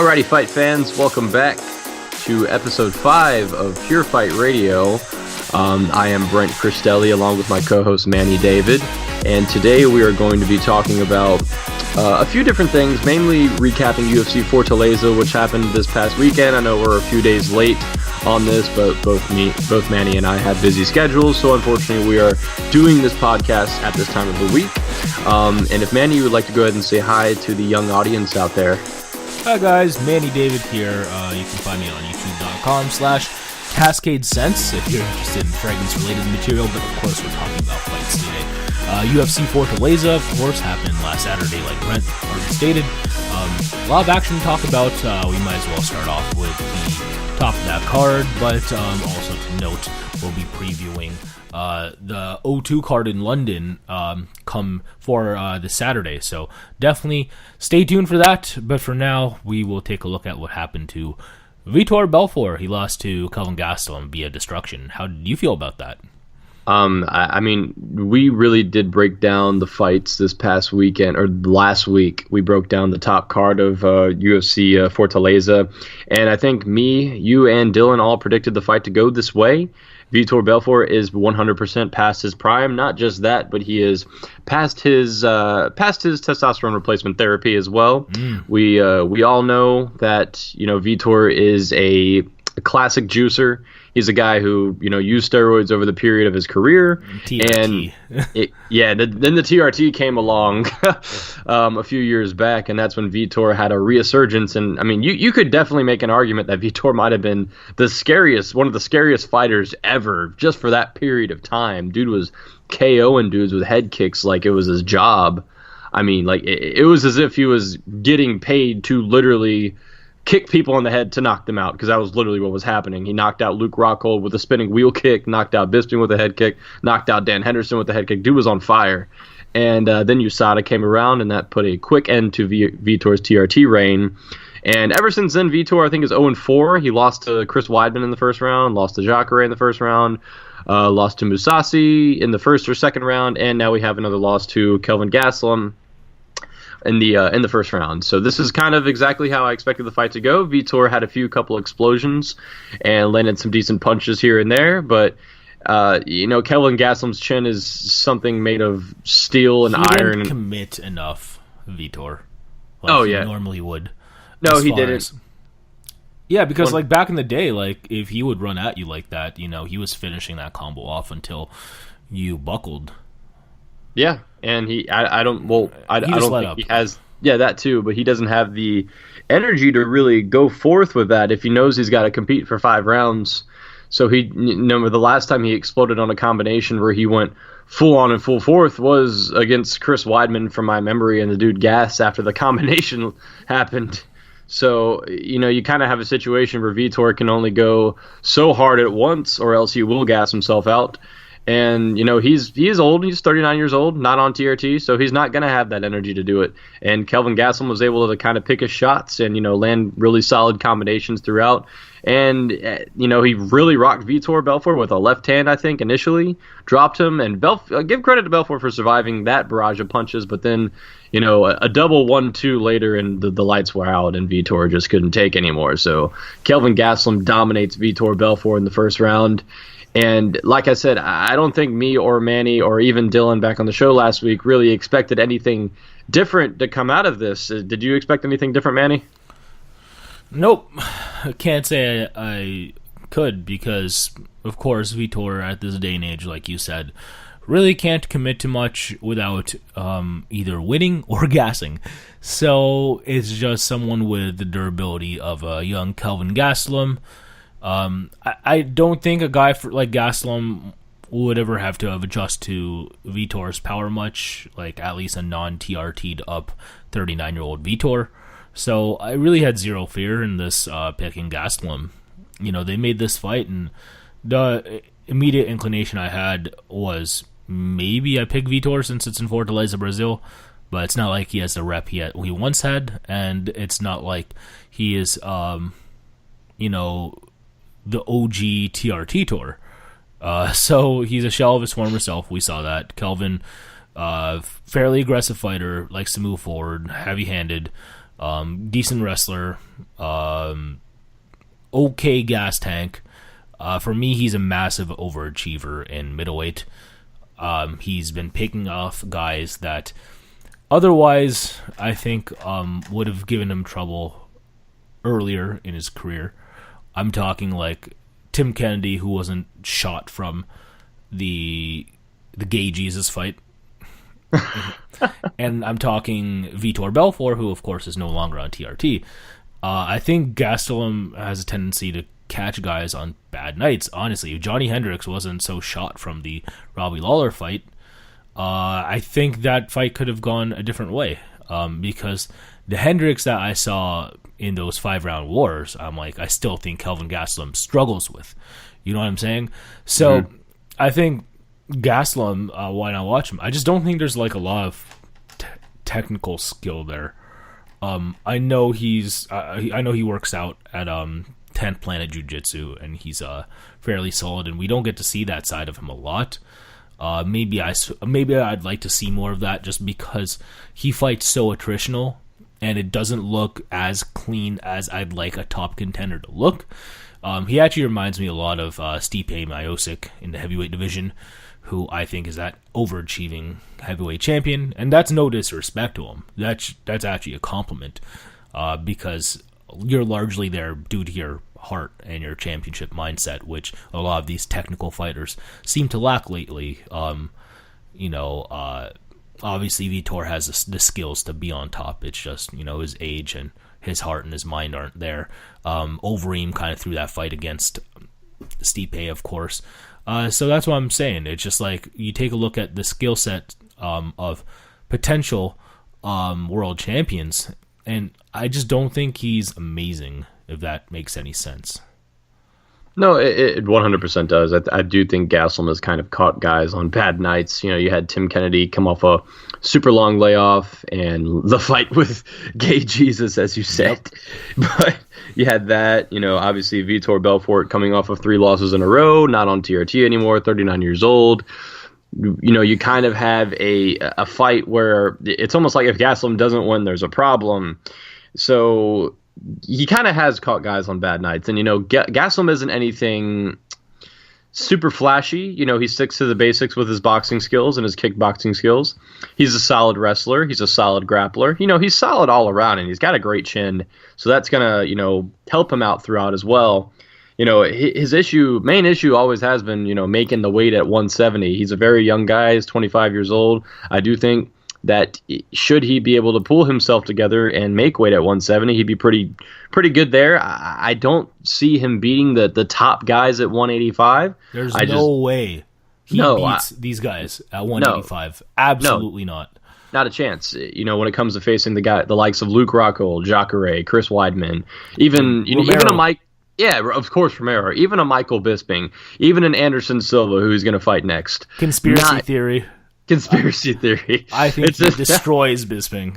Alrighty, fight fans, welcome back to episode 5 of Pure Fight Radio. I am Brent Cristelli along with my co-host Manny David, and today we are going to be talking about a few different things, mainly recapping UFC Fortaleza, which happened this past weekend. I know we're a few days late on this, but both Manny and I have busy schedules, so unfortunately we are doing this podcast at this time of the week. And if Manny, you would like to go ahead and say hi to the young audience out there. Hi guys, Manny David here. You can find me on youtube.com/CascadeSense if you're interested in fragments-related material, but of course we're talking about fights today. UFC Fortaleza, of course, happened last Saturday, like Brent already stated. A lot of action to talk about. We might as well start off with the top of that card, but also to note, we'll be previewing the O2 card in London come for this Saturday, so definitely stay tuned for that. But for now, we will take a look at what happened to Vitor Belfort. He lost to Kelvin Gastelum via destruction. How did you feel about that? I mean, we really did break down the fights this past weekend, or last week. We broke down the top card of UFC Fortaleza, and I think me, you, and Dylan all predicted the fight to go this way. Vitor Belfort is 100% past his prime. Not just that, but he is past his testosterone replacement therapy as well. We all know that Vitor is a classic juicer. He's a guy who used steroids over the period of his career, TRT. and then the TRT came along a few years back, and that's when Vitor had a resurgence. And I mean, you could definitely make an argument that Vitor might have been one of the scariest fighters ever, just for that period of time. Dude was KOing dudes with head kicks like it was his job. I mean, like it was as if he was getting paid to literally kick people in the head to knock them out, because that was literally what was happening. He knocked out Luke Rockhold with a spinning wheel kick, knocked out Bisping with a head kick, knocked out Dan Henderson with a head kick. Dude was on fire. And then USADA came around, and that put a quick end to Vitor's TRT reign. And ever since then, Vitor, I think, is 0-4. He lost to Chris Weidman in the first round, lost to Jacare in the first round, lost to Mousasi in the first or second round, and now we have another loss to Kelvin Gastelum in the first round. So this is kind of exactly how I expected the fight to go. Vitor had a couple explosions and landed some decent punches here and there, but Kelvin Gastelum's chin is something made of steel and iron. He didn't commit enough, Vitor. He normally would. No, he didn't. Yeah, because back in the day, if he would run at you like that, he was finishing that combo off until you buckled. Yeah, and I don't think he has. Yeah, that too, but he doesn't have the energy to really go forth with that if he knows he's got to compete for 5 rounds. So the last time he exploded on a combination where he went full on and full forth was against Chris Weidman, from my memory, and the dude gassed after the combination happened. So, you kind of have a situation where Vitor can only go so hard at once, or else he will gas himself out. And, he is old. He's 39 years old, not on TRT, so he's not going to have that energy to do it. And Kelvin Gastelum was able to kind of pick his shots and, land really solid combinations throughout. And, he really rocked Vitor Belfort with a left hand, I think, initially. Dropped him, and give credit to Belfort for surviving that barrage of punches, but then, a double 1-2 later, and the lights were out, and Vitor just couldn't take anymore. So Kelvin Gastelum dominates Vitor Belfort in the first round. And like I said, I don't think me or Manny or even Dylan back on the show last week really expected anything different to come out of this. Did you expect anything different, Manny? Nope. I can't say I could, because, of course, Vitor at this day and age, like you said, really can't commit to much without either winning or gassing. So it's just someone with the durability of a young Kelvin Gastelum. I don't think a guy like Gastelum would ever have to adjust to Vitor's power much, at least a non-TRT'd up 39-year-old Vitor. So I really had zero fear in this picking Gastelum. They made this fight, and the immediate inclination I had was maybe I pick Vitor since it's in Fortaleza, Brazil, but it's not like he has the rep he once had, and it's not like he is, the OG TRT tour. So he's a shell of his former self. We saw that. Kelvin, fairly aggressive fighter, likes to move forward, heavy-handed, Decent wrestler. Okay gas tank. For me, he's a massive overachiever in middleweight. He's been picking off guys that otherwise I think would have given him trouble earlier in his career. I'm talking like Tim Kennedy, who wasn't shot from the Gay Jesus fight. And I'm talking Vitor Belfort, who of course is no longer on TRT. I think Gastelum has a tendency to catch guys on bad nights. Honestly, if Johnny Hendricks wasn't so shot from the Robbie Lawler fight, I think that fight could have gone a different way. Because the Hendricks that I saw in those 5-round wars, I still think Kelvin Gastelum struggles with. You know what I'm saying? So I think Gastelum, why not watch him? I just don't think there's like a lot of technical skill there. I know I know he works out at 10th Planet Jiu-Jitsu, and he's fairly solid, and we don't get to see that side of him a lot. Maybe I'd like to see more of that, just because he fights so attritional, and it doesn't look as clean as I'd like a top contender to look. He actually reminds me a lot of Stipe Miocic in the heavyweight division, who I think is that overachieving heavyweight champion, and that's no disrespect to him. That's actually a compliment, because you're largely there due to your heart and your championship mindset, which a lot of these technical fighters seem to lack lately. Obviously Vitor has the skills to be on top. It's just, his age and his heart and his mind aren't there. Overeem kind of threw that fight against Stipe, of course. So that's what I'm saying. It's just like you take a look at the skill set of potential world champions, and I just don't think he's amazing, if that makes any sense. No, it 100% does. I do think Gastelum has kind of caught guys on bad nights. You had Tim Kennedy come off a super long layoff and the fight with Gay Jesus, as you said. Yep. But you had that, obviously Vitor Belfort coming off of 3 losses in a row, not on TRT anymore, 39 years old. You kind of have a fight where it's almost like if Gastelum doesn't win, there's a problem. So he kind of has caught guys on bad nights. And, Gastelum isn't anything super flashy. He sticks to the basics with his boxing skills and his kickboxing skills. He's a solid wrestler. He's a solid grappler. He's solid all around, and he's got a great chin. So that's going to, help him out throughout as well. His main issue always has been, making the weight at 170. He's a very young guy. He's 25 years old. I do think that should he be able to pull himself together and make weight at 170, he'd be pretty good there. I don't see him beating the top guys at 185. There's no way he beats these guys at 185. No, absolutely not. Not a chance. When it comes to facing the likes of Luke Rockhold, Jacare, Chris Weidman, even a Mike. Yeah, of course, Romero. Even a Michael Bisping, even an Anderson Silva, who he's going to fight next. Conspiracy theory. I think he destroys Bisping.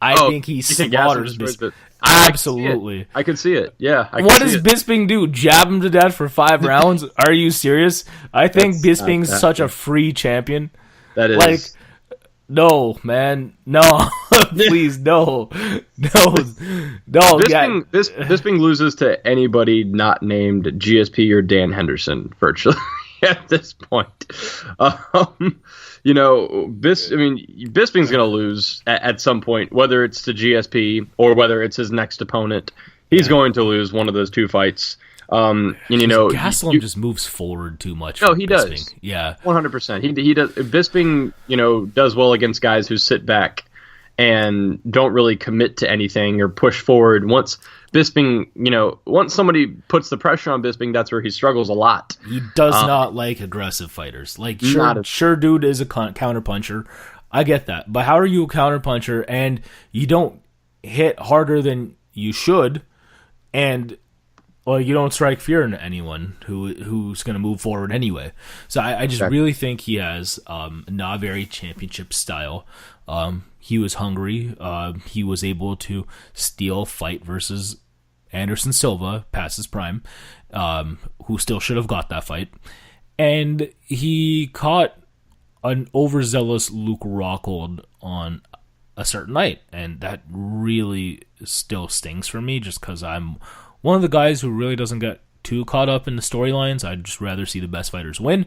I think he slaughters Bisping. Absolutely. I can see it. Yeah. What does Bisping do? Jab him to death for 5 rounds? Are you serious? I think Bisping's such a free champion. That is. No, man. No. Please, no. Bisping loses to anybody not named GSP or Dan Henderson, virtually, at this point. Bisping's going to lose at some point, whether it's to GSP or whether it's his next opponent. He's going to lose one of those 2 fights. Gastelum just moves forward too much. No, he Bisping. Does. Yeah, 100%. He does. Bisping, does well against guys who sit back and don't really commit to anything or push forward. Once somebody puts the pressure on Bisping, that's where he struggles a lot. He does not like aggressive fighters. Sure, dude is a counterpuncher. I get that, but how are you a counterpuncher and you don't hit harder than you should, and you don't strike fear into anyone who's going to move forward anyway. So I just really think he has not very championship style. He was hungry. He was able to steal fight versus Anderson Silva past his prime, who still should have got that fight. And he caught an overzealous Luke Rockhold on a certain night, and that really still stings for me just because I'm one of the guys who really doesn't get too caught up in the storylines. I'd just rather see the best fighters win.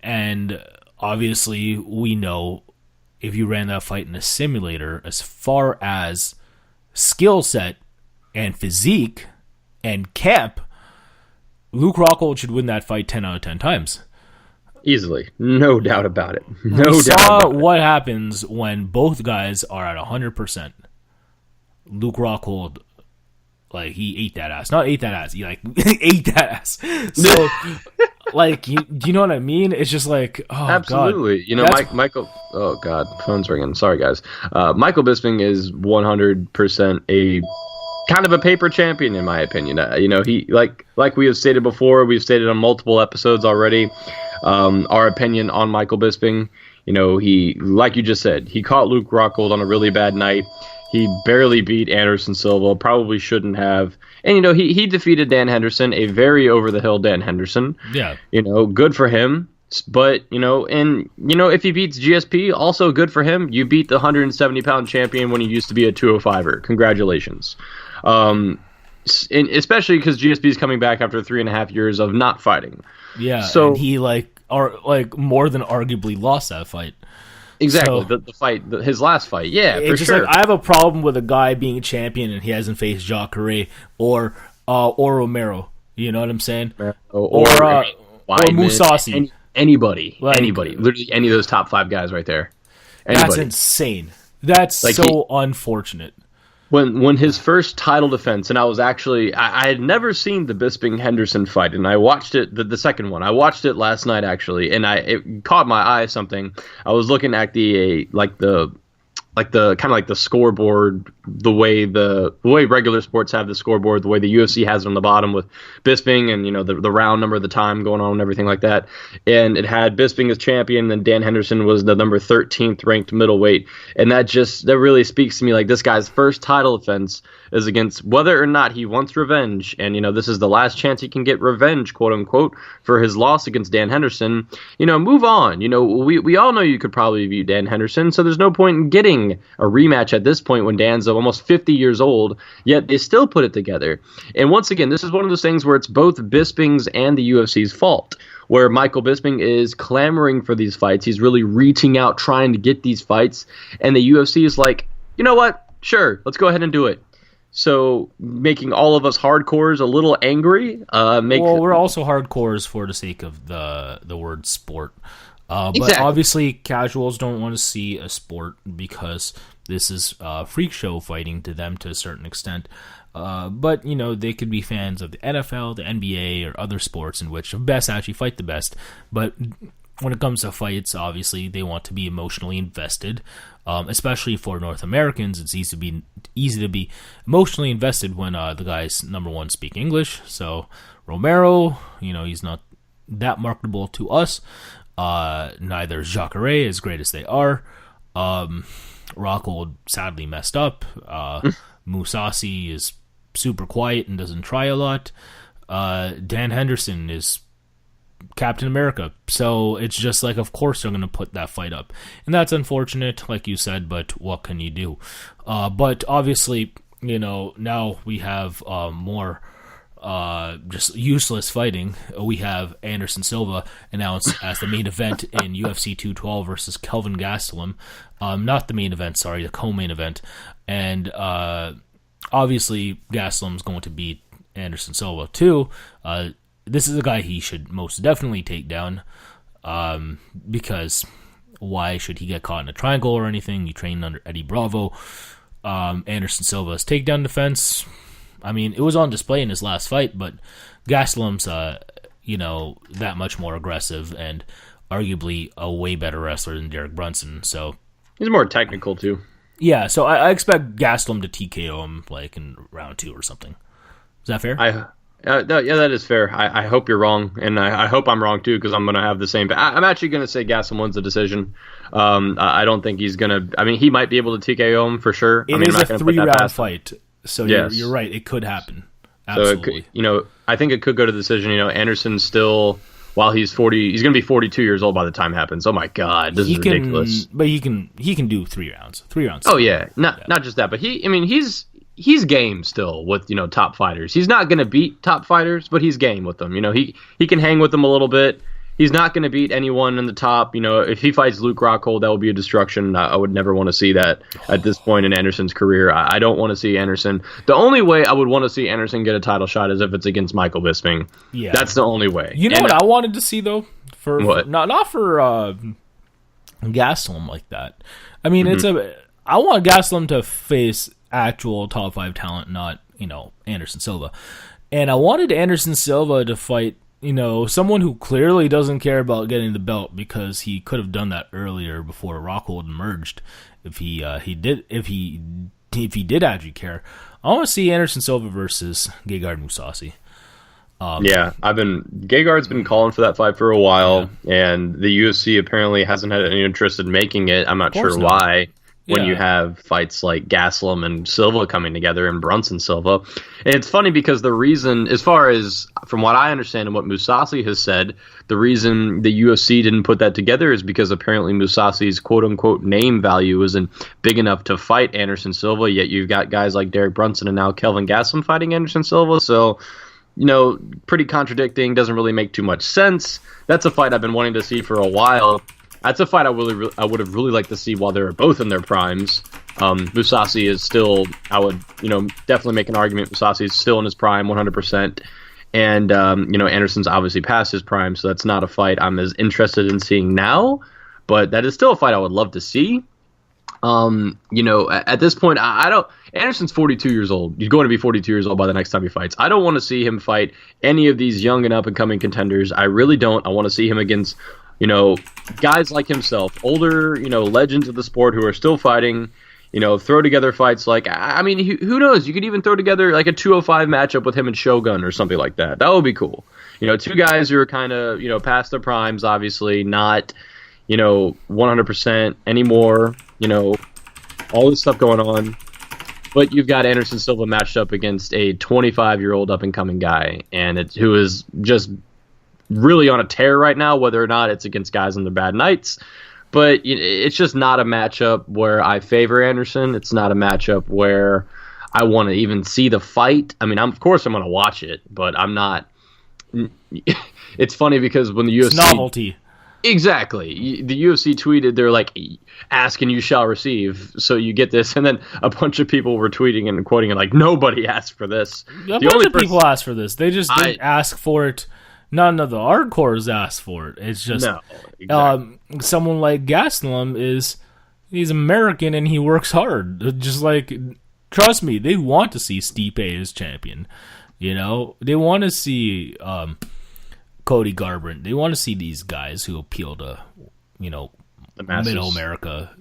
And obviously, we know if you ran that fight in a simulator, as far as skill set and physique and camp, Luke Rockhold should win that fight 10 out of 10 times. Easily. No doubt about it. We saw what happens when both guys are at 100%. Luke Rockhold, like, he ate that ass. Not ate that ass. He, like, ate that ass. So, like, do you know what I mean? It's just like, oh, absolutely. God. You know, Michael... Oh, God. Phone's ringing. Sorry, guys. Michael Bisping is 100% a... kind of a paper champion, in my opinion. You know, he like we have stated before, we've stated on multiple episodes already, our opinion on Michael Bisping. You know, he, like you just said, he caught Luke Rockhold on a really bad night. He barely beat Anderson Silva, probably shouldn't have. And, you know, he defeated Dan Henderson, a very over-the-hill Dan Henderson. Yeah. You know, good for him. But, you know, and, you know, if he beats GSP, also good for him. You beat the 170-pound champion when he used to be a 205er. Congratulations. And especially because GSP is coming back after 3.5 years of not fighting. Yeah, so and he more than arguably lost that fight. Exactly, so, the fight, his last fight. Yeah, for just sure. Like, I have a problem with a guy being a champion and he hasn't faced Jacare or Romero. You know what I'm saying? Or Mousasi. Anybody. Literally any of those top 5 guys right there. Anybody. That's insane. That's like unfortunate. When his first title defense, and I had never seen the Bisping-Henderson fight, and I watched it, the second one. I watched it last night, actually, and it caught my eye something. I was looking at the scoreboard, the way regular sports have the scoreboard, the way the UFC has it on the bottom with Bisping and, you know, the round number, the time going on and everything like that. And it had Bisping as champion, and then Dan Henderson was the number 13th ranked middleweight. And that really speaks to me, like, this guy's first title defense is against whether or not he wants revenge. And, you know, this is the last chance he can get revenge, quote unquote, for his loss against Dan Henderson. You know, move on. You know, we all know you could probably beat Dan Henderson, so there's no point in getting a rematch at this point when Dan's almost 50 years old, yet they still put it together. And once again, this is one of those things where it's both Bisping's and the UFC's fault, where Michael Bisping is clamoring for these fights. He's really reaching out, trying to get these fights, and the UFC is like, you know what? Sure, let's go ahead and do it. So making all of us hardcores a little angry. We're also hardcores for the sake of the word sport. But obviously casuals don't want to see a sport because this is freak show fighting to them to a certain extent. But, you know, they could be fans of the NFL, the NBA, or other sports in which the best actually fight the best. But when it comes to fights, obviously they want to be emotionally invested. Especially for North Americans, it's easy to be emotionally invested when the guys, number one, speak English. So Romero, you know, he's not that marketable to us. Neither is Jacare, as great as they are. Rockhold sadly messed up. Mousasi is super quiet and doesn't try a lot. Dan Henderson is Captain America. So it's just like, of course they're going to put that fight up. And that's unfortunate, like you said, but what can you do? But obviously, you know, now we have more just useless fighting. We have Anderson Silva announced as the main event in UFC 212 versus Kelvin Gastelum. Not the main event, sorry, the co-main event. And obviously Gastelum's going to beat Anderson Silva too. This is a guy he should most definitely take down, because why should he get caught in a triangle or anything? He trained under Eddie Bravo. Anderson Silva's takedown defense, I mean, it was on display in his last fight, but Gastelum's, you know, that much more aggressive and arguably a way better wrestler than Derek Brunson. So he's more technical too. Yeah, so I expect Gastelum to TKO him like in round 2 or something. Is that fair? Yeah, that is fair. I hope you're wrong, and I hope I'm wrong too, because I'm going to have the same. I'm actually going to say Gastelum wins the decision. I don't think he's going to. I mean, he might be able to TKO him for sure. It is a 3-round fight, so yes. You're right. It could happen. Absolutely. So I think it could go to decision. You know, Anderson's still while he's 40. He's going to be 42 years old by the time it happens. Oh my God, this is ridiculous. But he can do 3 rounds. 3 rounds. Oh yeah, not just that, but he's game still with top fighters. He's not going to beat top fighters, but he's game with them. He can hang with them a little bit. He's not going to beat anyone in the top. If he fights Luke Rockhold, that will be a destruction. I would never want to see that at this point in Anderson's career. I don't want to see Anderson. The only way I would want to see Anderson get a title shot is if it's against Michael Bisping. Yeah, that's the only way. You know what I wanted to see though, not for Gastelum like that. I mean, I want Gastelum to face actual top 5 talent, not Anderson Silva, and I wanted Anderson Silva to fight. Someone who clearly doesn't care about getting the belt because he could have done that earlier before Rockhold emerged. If he did actually care, I want to see Anderson Silva versus Gegard Mousasi. Gegard's been calling for that fight for a while, and the UFC apparently hasn't had any interest in making it. I'm not sure why. When you have fights like Gastelum and Silva coming together and Brunson Silva. And it's funny because the reason, as far as from what I understand and what Mousasi has said, the reason the UFC didn't put that together is because apparently Mousasi's quote-unquote name value isn't big enough to fight Anderson Silva, yet you've got guys like Derek Brunson and now Kelvin Gastelum fighting Anderson Silva. So, pretty contradicting, doesn't really make too much sense. That's a fight I've been wanting to see for a while. That's a fight I would have really liked to see while they were both in their primes. Mousasi is still, I would, definitely make an argument. Mousasi is still in his prime, 100%. And, Anderson's obviously past his prime, so that's not a fight I'm as interested in seeing now. But that is still a fight I would love to see. At this point, Anderson's 42 years old. He's going to be 42 years old by the next time he fights. I don't want to see him fight any of these young and up-and-coming contenders. I really don't. I want to see him against guys like himself, older, legends of the sport who are still fighting, throw together fights like, who knows? You could even throw together like a 205 matchup with him and Shogun or something like that. That would be cool. Two guys who are kind of, past their primes, obviously, not, 100% anymore, all this stuff going on. But you've got Anderson Silva matched up against a 25-year-old up-and-coming guy, who is just really on a tear right now, whether or not it's against guys on their bad nights. But it's just not a matchup where I favor Anderson. It's not a matchup where I want to even see the fight. I mean, of course I'm going to watch it, but I'm not. It's funny because when the UFC... It's novelty. Exactly. The UFC tweeted, they're like, ask and you shall receive. So you get this. And then a bunch of people were tweeting and quoting it like, nobody asked for this. A bunch of people asked for this. They just didn't ask for it. None of the hardcores asked for it. It's just someone like Gastelum he's American and he works hard. Just like, trust me, they want to see Stipe as champion. They want to see Cody Garbrandt. They want to see these guys who appeal to middle America,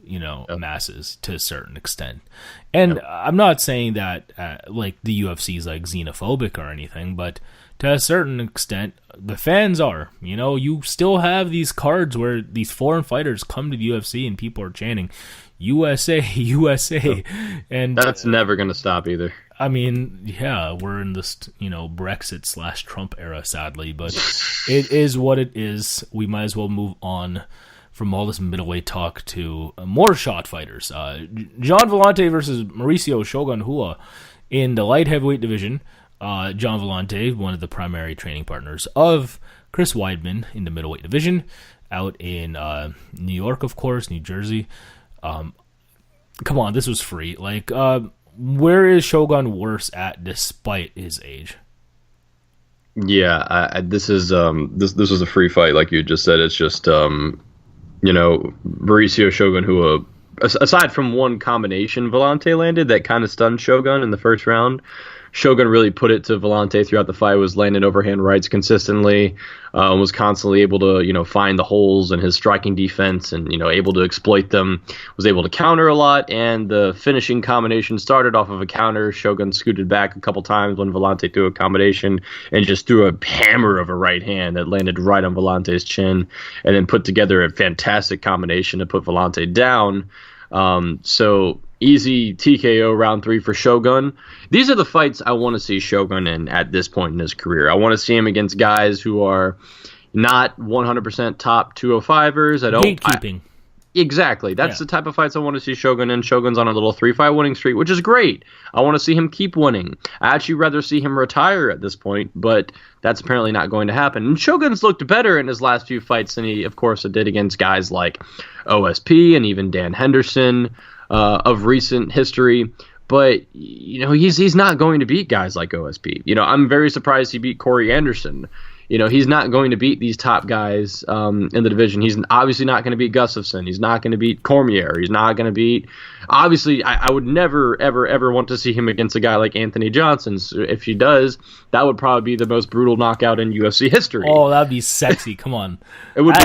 masses to a certain extent. And I'm not saying that like the UFC is like xenophobic or anything, but to a certain extent, the fans are. You still have these cards where these foreign fighters come to the UFC and people are chanting, USA, USA. And that's never going to stop either. I mean, yeah, we're in this, Brexit/Trump era, sadly, but it is what it is. We might as well move on from all this middleweight talk to more shot fighters. John Vellante versus Mauricio Shogun Rua in the light heavyweight division. John Vellante, one of the primary training partners of Chris Weidman in the middleweight division, out in New York, of course, New Jersey. Come on, this was free. Like, where is Shogun worse at despite his age? Yeah, this was a free fight, like you just said. It's just Mauricio Shogun, who aside from one combination Vellante landed that kind of stunned Shogun in the first round. Shogun really put it to Vellante throughout the fight, was landing overhand rights consistently, was constantly able to, find the holes in his striking defense and, able to exploit them, was able to counter a lot, and the finishing combination started off of a counter. Shogun scooted back a couple times when Vellante threw a combination and just threw a hammer of a right hand that landed right on Volante's chin and then put together a fantastic combination to put Vellante down. So easy TKO round 3 for Shogun. These are the fights I want to see Shogun in at this point in his career. I want to see him against guys who are, not 100% top 205ers. I don't gatekeeping. Exactly. That's the type of fights I want to see Shogun in. Shogun's on a little 3-fight winning streak, which is great. I want to see him keep winning. I actually rather see him retire at this point, but that's apparently not going to happen. And Shogun's looked better in his last few fights than he, of course, did against guys like OSP and even Dan Henderson of recent history. But, he's not going to beat guys like OSP. I'm very surprised he beat Corey Anderson. He's not going to beat these top guys in the division. He's obviously not going to beat Gustafsson. He's not going to beat Cormier. He's not going to beat... Obviously, I would never, ever, ever want to see him against a guy like Anthony Johnson. So if he does, that would probably be the most brutal knockout in UFC history. Oh, that'd be sexy. Come on. It would be,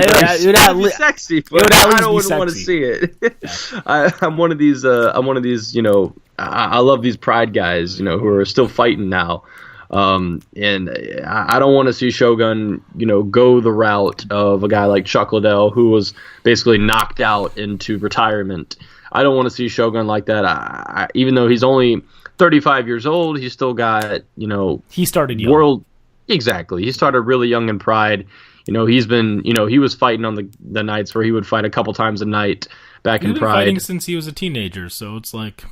sexy, but I don't want to see it. Yeah. I'm one of these, I love these pride guys, who are still fighting now. And I don't want to see Shogun, go the route of a guy like Chuck Liddell, who was basically knocked out into retirement. I don't want to see Shogun like that. Even though he's only 35 years old, he's still got, he started young. Exactly. He started really young in Pride. He's been, he was fighting on the nights where he would fight a couple times a night back in Pride. He's been fighting since he was a teenager, so it's like...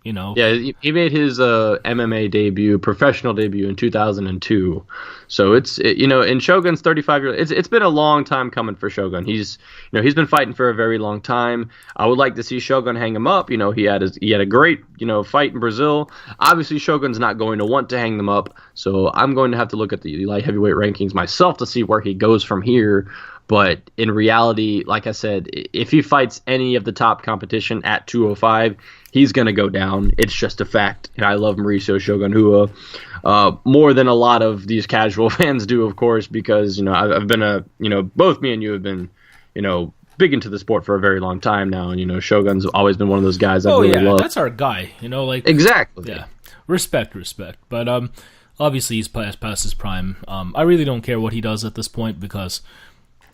Yeah, he made his MMA professional debut in 2002. So in Shogun's 35 years, it's been a long time coming for Shogun. He's been fighting for a very long time. I would like to see Shogun hang him up. He had a great fight in Brazil. Obviously, Shogun's not going to want to hang them up. So I'm going to have to look at the light heavyweight rankings myself to see where he goes from here. But in reality, like I said, if he fights any of the top competition at 205, he's going to go down. It's just a fact. And I love Mauricio Shogun Rua more than a lot of these casual fans do, of course, because, I've been both me and you have been, big into the sport for a very long time now. And, Shogun's always been one of those guys I really love. That's our guy, Exactly. Yeah. Respect. But obviously he's past his prime. I really don't care what he does at this point because...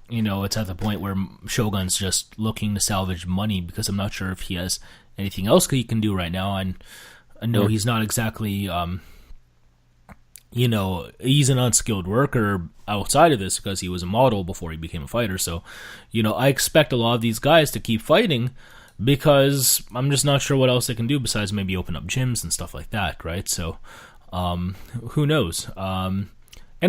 it's at the point where Shogun's just looking to salvage money because I'm not sure if he has anything else he can do right now. And I know he's not exactly, he's an unskilled worker outside of this because he was a model before he became a fighter. So, I expect a lot of these guys to keep fighting because I'm just not sure what else they can do besides maybe open up gyms and stuff like that, right? So, who knows? And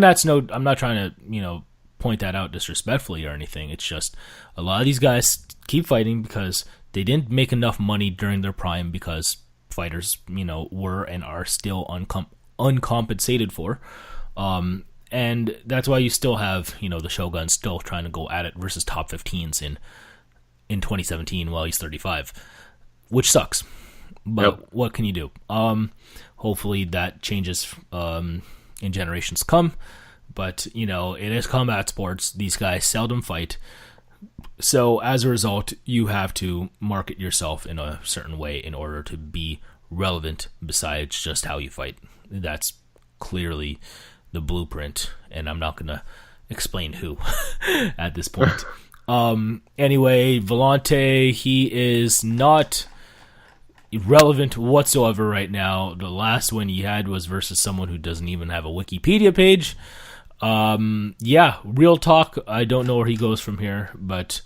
I'm not trying to, point that out disrespectfully or anything. It's just a lot of these guys keep fighting because they didn't make enough money during their prime because fighters, were and are still uncompensated for. And that's why you still have, the Shogun still trying to go at it versus top 15s in 2017 while he's 35, which sucks. But What can you do? Hopefully that changes in generations come. But, it is combat sports. These guys seldom fight. So, as a result, you have to market yourself in a certain way in order to be relevant besides just how you fight. That's clearly the blueprint, and I'm not going to explain who at this point. Anyway, Vellante, he is not relevant whatsoever right now. The last one he had was versus someone who doesn't even have a Wikipedia page. Real talk. I don't know where he goes from here, but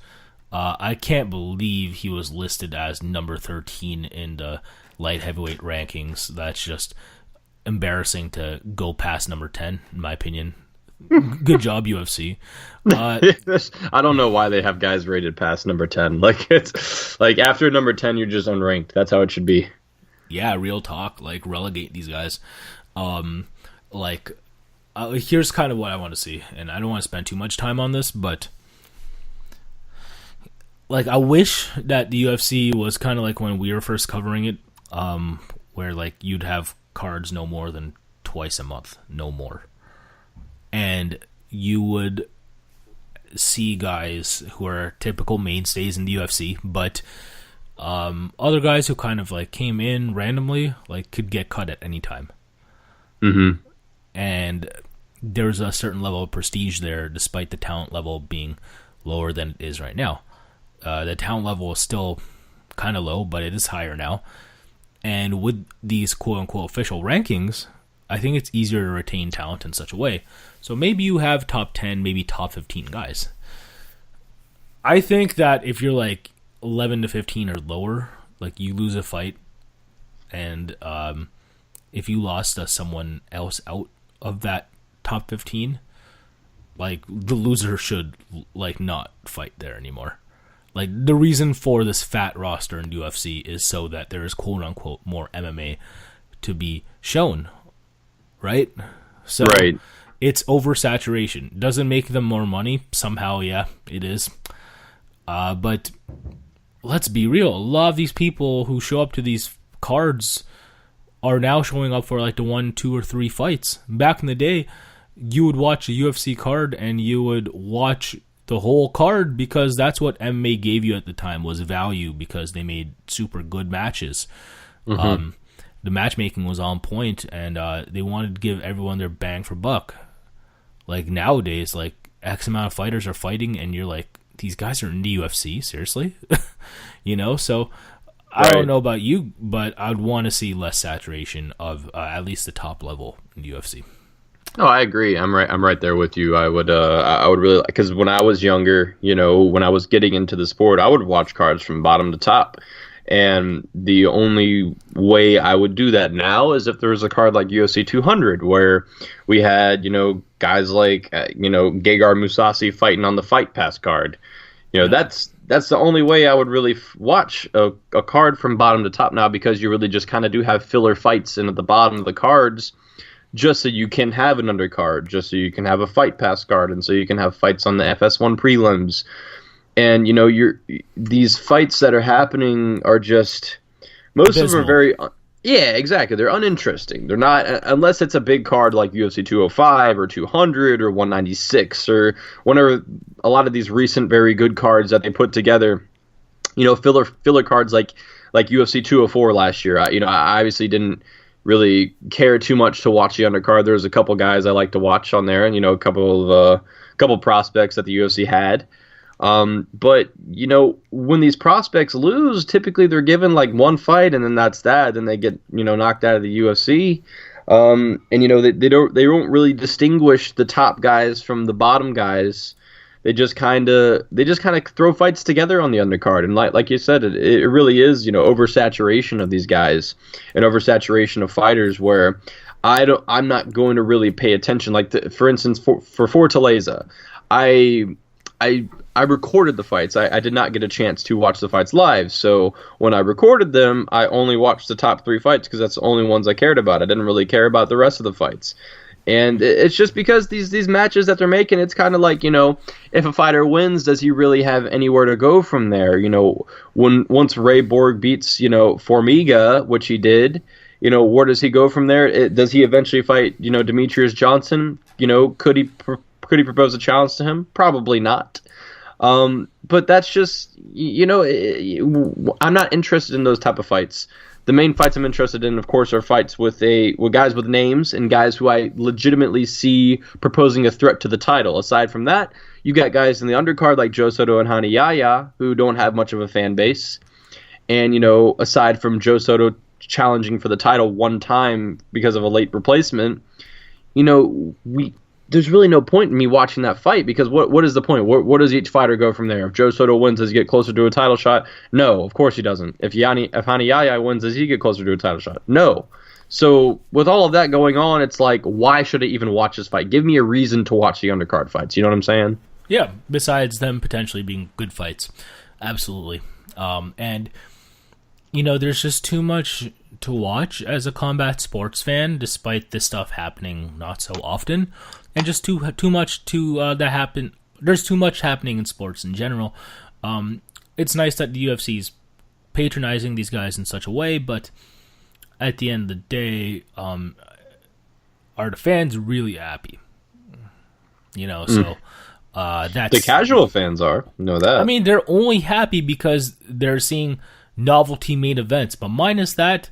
I can't believe he was listed as number 13 in the light heavyweight rankings. That's just embarrassing to go past number 10, in my opinion. Good job, UFC. I don't know why they have guys rated past number 10. It's after number 10, you're just unranked. That's how it should be. Yeah, real talk. Relegate these guys. Here's kind of what I want to see, and I don't want to spend too much time on this, but I wish that the UFC was kind of like when we were first covering it, where you'd have cards no more than twice a month, no more, and you would see guys who are typical mainstays in the UFC, but other guys who kind of came in randomly could get cut at any time. Mm-hmm. And there's a certain level of prestige there, despite the talent level being lower than it is right now. The talent level is still kind of low, but it is higher now. And with these quote-unquote official rankings, I think it's easier to retain talent in such a way. So maybe you have top 10, maybe top 15 guys. I think that if you're like 11 to 15 or lower, like you lose a fight, and if you lost someone else out of that top 15, like the loser should like not fight there anymore. Like the reason for this fat roster in UFC is so that there is quote unquote more MMA to be shown, right? So right. It's oversaturation. Doesn't make them more money somehow. Yeah, it is. But let's be real. A lot of these people who show up to these cards are now showing up for like the 1, 2, or 3 fights. Back in the day, you would watch a UFC card and you would watch the whole card because that's what MMA gave you at the time, was value, because they made super good matches. Mm-hmm. The matchmaking was on point, and they wanted to give everyone their bang for buck. Like nowadays, like X amount of fighters are fighting, and you're like, these guys are in the UFC, seriously? So I don't know about you, but I'd want to see less saturation of at least the top level in the UFC. No, I agree. I'm right there with you. I would really, because when I was younger, when I was getting into the sport, I would watch cards from bottom to top. And the only way I would do that now is if there was a card like UFC 200, where we had, guys like, Gegard Mousasi fighting on the Fight Pass card. That's the only way I would really watch a card from bottom to top now, because you really just kind of do have filler fights in at the bottom of the cards, just so you can have an undercard, just so you can have a Fight Pass card, and so you can have fights on the FS1 prelims. And these fights that are happening are just, most of them are very, yeah, exactly. They're uninteresting. They're not, unless it's a big card like UFC 205 or 200 or 196 or whenever a lot of these recent very good cards that they put together. Filler cards like UFC 204 last year. I obviously didn't really care too much to watch the undercard. There was a couple guys I like to watch on there, and a couple prospects that the UFC had. But when these prospects lose, typically they're given like one fight, and then that's that. Then they get knocked out of the UFC. And they don't really distinguish the top guys from the bottom guys. They just kind of throw fights together on the undercard, and like you said, it really is oversaturation of these guys and oversaturation of fighters where I'm not going to really pay attention. Like for instance, for Fortaleza, I recorded the fights. I did not get a chance to watch the fights live. So when I recorded them, I only watched the top 3 fights because that's the only ones I cared about. I didn't really care about the rest of the fights. And it's just because these matches that they're making, it's kind of like, if a fighter wins, does he really have anywhere to go from there? Once Ray Borg beats, Formiga, which he did, where does he go from there? Does he eventually fight, Demetrius Johnson? Could he propose a challenge to him? Probably not. But that's just, I'm not interested in those type of fights. The main fights I'm interested in, of course, are fights with guys with names and guys who I legitimately see proposing a threat to the title. Aside from that, you got guys in the undercard like Joe Soto and Hani Yahya who don't have much of a fan base. And, aside from Joe Soto challenging for the title one time because of a late replacement, there's really no point in me watching that fight, because what is the point? Where does each fighter go from there? If Joe Soto wins, does he get closer to a title shot? No, of course he doesn't. If Hani Yahya wins, does he get closer to a title shot? No. So with all of that going on, it's like, why should I even watch this fight? Give me a reason to watch the undercard fights. You know what I'm saying? Yeah, besides them potentially being good fights. Absolutely. And, there's just too much to watch as a combat sports fan, despite this stuff happening not so often. And just too much that happen. There's too much happening in sports in general. It's nice that the UFC is patronizing these guys in such a way, but at the end of the day, are the fans really happy? So that's the casual fans are. Know that. I mean, they're only happy because they're seeing novelty main events, but minus that,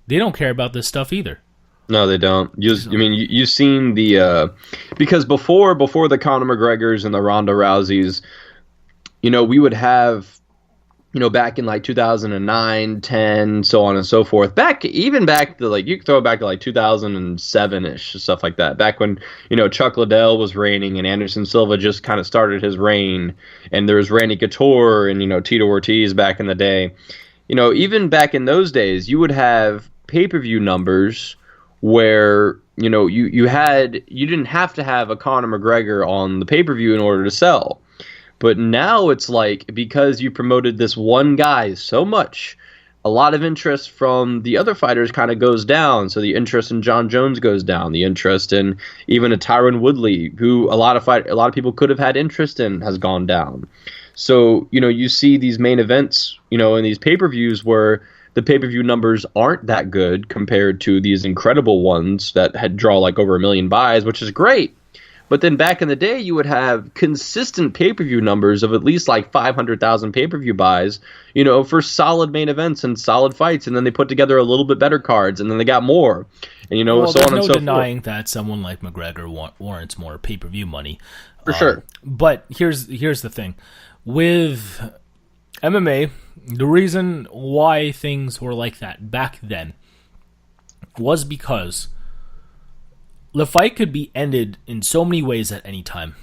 they don't care about this stuff either. No, they don't. You've seen the because before the Conor McGregors and the Ronda Rouseys, we would have back in like 2009, 10, so on and so forth. Even back to like, you can throw it back to like 2007-ish, stuff like that. Back when, Chuck Liddell was reigning and Anderson Silva just kind of started his reign. And there was Randy Couture and, Tito Ortiz back in the day. Even back in those days, you would have pay-per-view numbers where, you didn't have to have a Conor McGregor on the pay-per-view in order to sell. But now it's like, because you promoted this one guy so much, a lot of interest from the other fighters kind of goes down. So the interest in John Jones goes down. The interest in even a Tyron Woodley, who a lot of people could have had interest in, has gone down. So, you see these main events, in these pay-per-views where the pay-per-view numbers aren't that good compared to these incredible ones that had draw like over 1 million buys, which is great. But then back in the day, you would have consistent pay-per-view numbers of at least like 500,000 pay-per-view buys, for solid main events and solid fights. And then they put together a little bit better cards, and then they got more. And, so on and so forth. There's no denying that someone like McGregor warrants more pay-per-view money. For sure. But here's the thing. With MMA, the reason why things were like that back then was because the fight could be ended in so many ways at any time.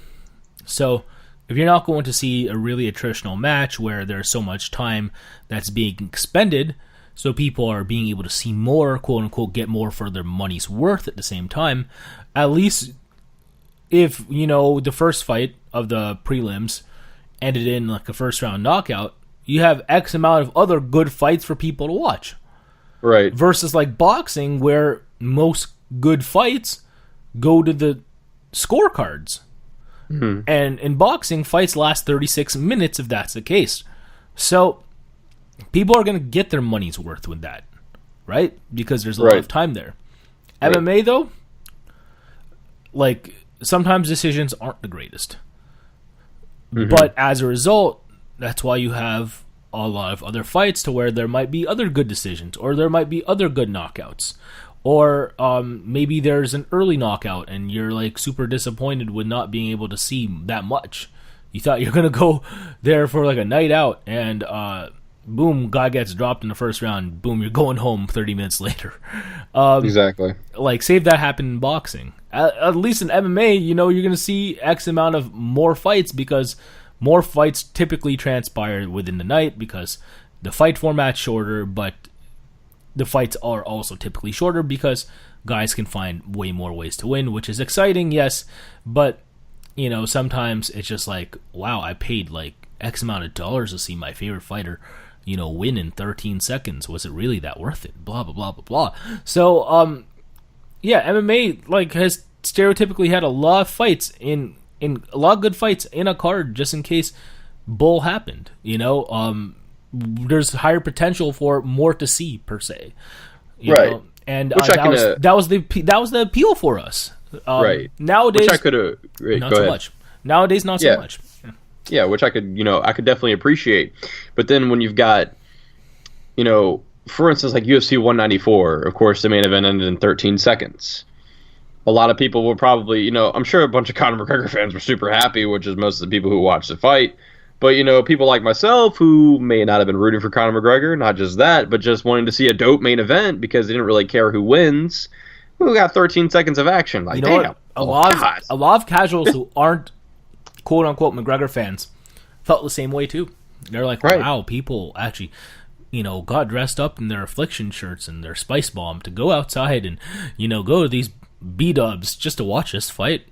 So if you're not going to see a really attritional match where there's so much time that's being expended, so people are being able to see more, quote unquote, get more for their money's worth at the same time, at least if, the first fight of the prelims ended in like a first round knockout, you have X amount of other good fights for people to watch. Right. Versus like boxing, where most good fights go to the scorecards. Mm-hmm. And in boxing, fights last 36 minutes if that's the case. So people are going to get their money's worth with that, right? Because there's a lot of time there. Right. MMA, though, like, sometimes decisions aren't the greatest. Mm-hmm. But as a result, that's why you have a lot of other fights to where there might be other good decisions, or there might be other good knockouts. Or maybe there's an early knockout and you're like super disappointed with not being able to see that much. You thought you're going to go there for like a night out and boom, guy gets dropped in the first round. Boom, you're going home 30 minutes later. Exactly. Like, save that happen in boxing. At least in MMA, you're going to see X amount of more fights because more fights typically transpire within the night because the fight format's shorter, but the fights are also typically shorter because guys can find way more ways to win, which is exciting, yes. But, sometimes it's just like, wow, I paid like X amount of dollars to see my favorite fighter, win in 13 seconds. Was it really that worth it? Blah, blah, blah, blah, blah. So, yeah, MMA like has stereotypically had a lot of fights in a lot of good fights in a card just in case bull happened, there's higher potential for more to see per se, you know? And that was the appeal for us. Right nowadays, which I could not so much. Nowadays, not so much. Yeah, which I could definitely appreciate. But then when you've got, for instance, like UFC 194, of course, the main event ended in 13 seconds. A lot of people will probably, I'm sure a bunch of Conor McGregor fans were super happy, which is most of the people who watched the fight. But, people like myself who may not have been rooting for Conor McGregor, not just that, but just wanting to see a dope main event because they didn't really care who wins, we got 13 seconds of action. Like, damn. A lot of casuals who aren't quote-unquote McGregor fans felt the same way, too. They're like, wow, people actually, got dressed up in their Affliction shirts and their Spice Bomb to go outside and, go to these B-dubs just to watch this fight.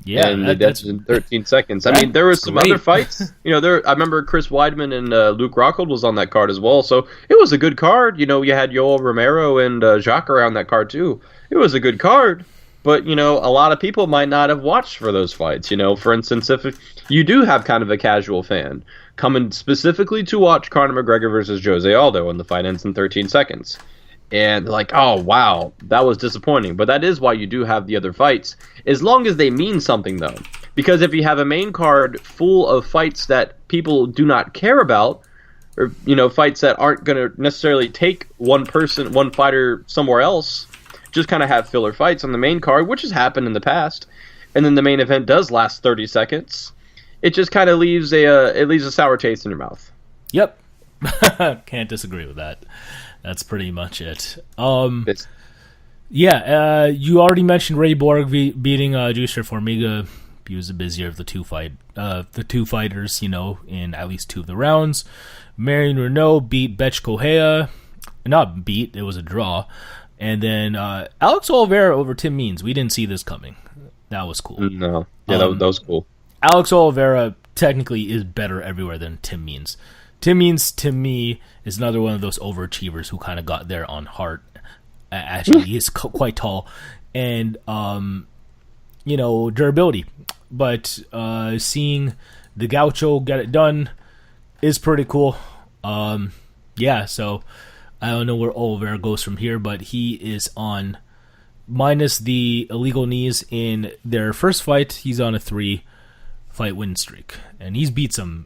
Yeah, and that's in 13 seconds. I mean, there was some other fights. I remember Chris Weidman and Luke Rockhold was on that card as well. So it was a good card. You had Yoel Romero and Jacare on that card too. It was a good card. But, a lot of people might not have watched for those fights. For instance, if you do have kind of a casual fan coming specifically to watch Conor McGregor versus Jose Aldo and the fight ends in 13 seconds. And like, oh, wow, that was disappointing. But that is why you do have the other fights, as long as they mean something, though. Because if you have a main card full of fights that people do not care about, or, fights that aren't going to necessarily take one fighter somewhere else, just kind of have filler fights on the main card, which has happened in the past, and then the main event does last 30 seconds, it just kind of leaves a sour taste in your mouth. Yep. Can't disagree with that. That's pretty much it. You already mentioned Ray Borg beating Juicer Formiga. He was the busier of the two fighters, in at least 2 of the rounds. Marion Renault beat Betch Correia. Not beat, it was a draw. And then Alex Oliveira over Tim Means. We didn't see this coming. That was cool. No. Yeah, that was cool. Alex Oliveira technically is better everywhere than Tim Means. Tim Means, to me, is another one of those overachievers who kind of got there on heart. Actually, he is quite tall. And, durability. But seeing the Gaucho get it done is pretty cool. So I don't know where Oliveira goes from here, but he is on, minus the illegal knees in their first fight, he's on a 3-fight win streak. And he's beat some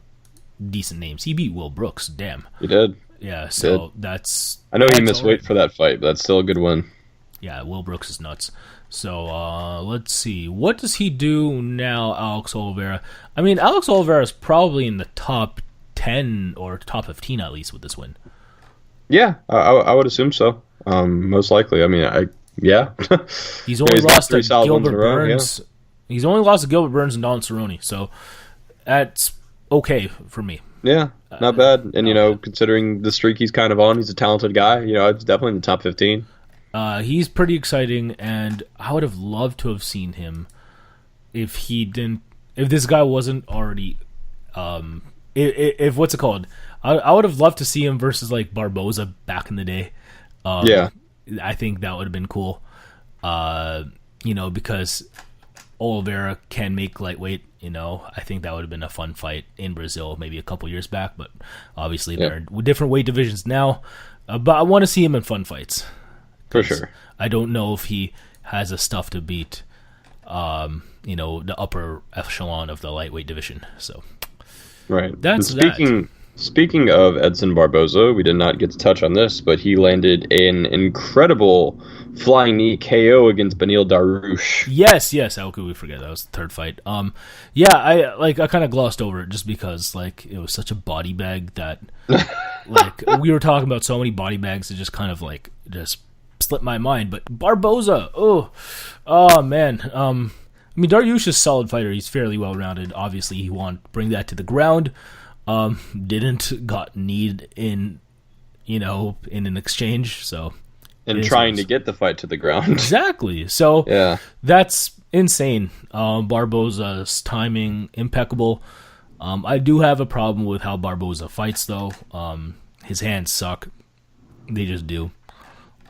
decent names. He beat Will Brooks, damn. He did. Yeah, so that's... I know he missed weight for that fight, but that's still a good win. Yeah, Will Brooks is nuts. So, let's see. What does he do now, Alex Oliveira? I mean, Alex Oliveira is probably in the top 10 or top 15 at least with this win. Yeah, I would assume so. Most likely. I mean, He's only lost to Gilbert Burns. Yeah. He's only lost to Gilbert Burns and Don Cerrone, so that's okay for me. Yeah, not bad. And, considering the streak he's kind of on, he's a talented guy. It's definitely in the top 15. He's pretty exciting, and I would have loved to have seen him if this guy wasn't already, if what's it called? I would have loved to see him versus like Barboza back in the day. I think that would have been cool. Because Oliveira can make lightweight. I think that would have been a fun fight in Brazil maybe a couple years back, but obviously there are different weight divisions now. But I want to see him in fun fights. For sure. I don't know if he has the stuff to beat, the upper echelon of the lightweight division. So, right. Speaking of Edson Barboza, we did not get to touch on this, but he landed an incredible flying knee KO against Beneil Dariush. Yes. How could we forget? That was the third fight. I kind of glossed over it just because it was such a body bag that we were talking about so many body bags that just kind of just slipped my mind. But Barboza, oh man. Dariush is a solid fighter. He's fairly well rounded. Obviously, he wanted to bring that to the ground. Got kneed in an exchange, so and trying to get the fight to the ground. Exactly. So yeah, that's insane. Barboza's timing impeccable. I do have a problem with how Barboza fights though. His hands suck. They just do.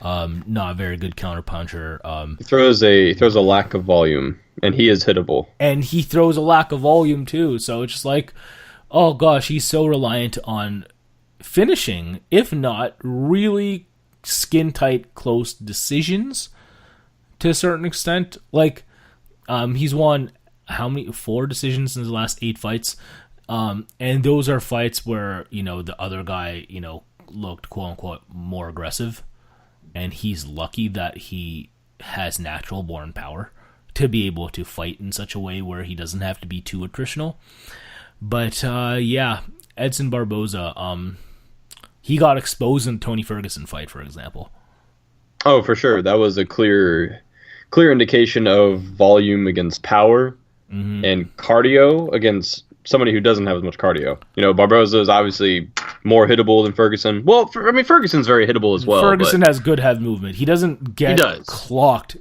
Not a very good counterpuncher. He throws a lack of volume, and he is hittable. And he throws a lack of volume too. So it's just oh gosh, he's so reliant on finishing, if not really skin-tight, close decisions to a certain extent. He's won 4 decisions in his last 8 fights, and those are fights where the other guy looked quote-unquote more aggressive, and he's lucky that he has natural-born power to be able to fight in such a way where he doesn't have to be too attritional. But, Edson Barboza, he got exposed in the Tony Ferguson fight, for example. Oh, for sure. That was a clear indication of volume against power and cardio against somebody who doesn't have as much cardio. Barboza is obviously more hittable than Ferguson. Well, Ferguson's very hittable as well. Ferguson has good head movement. He doesn't get clocked.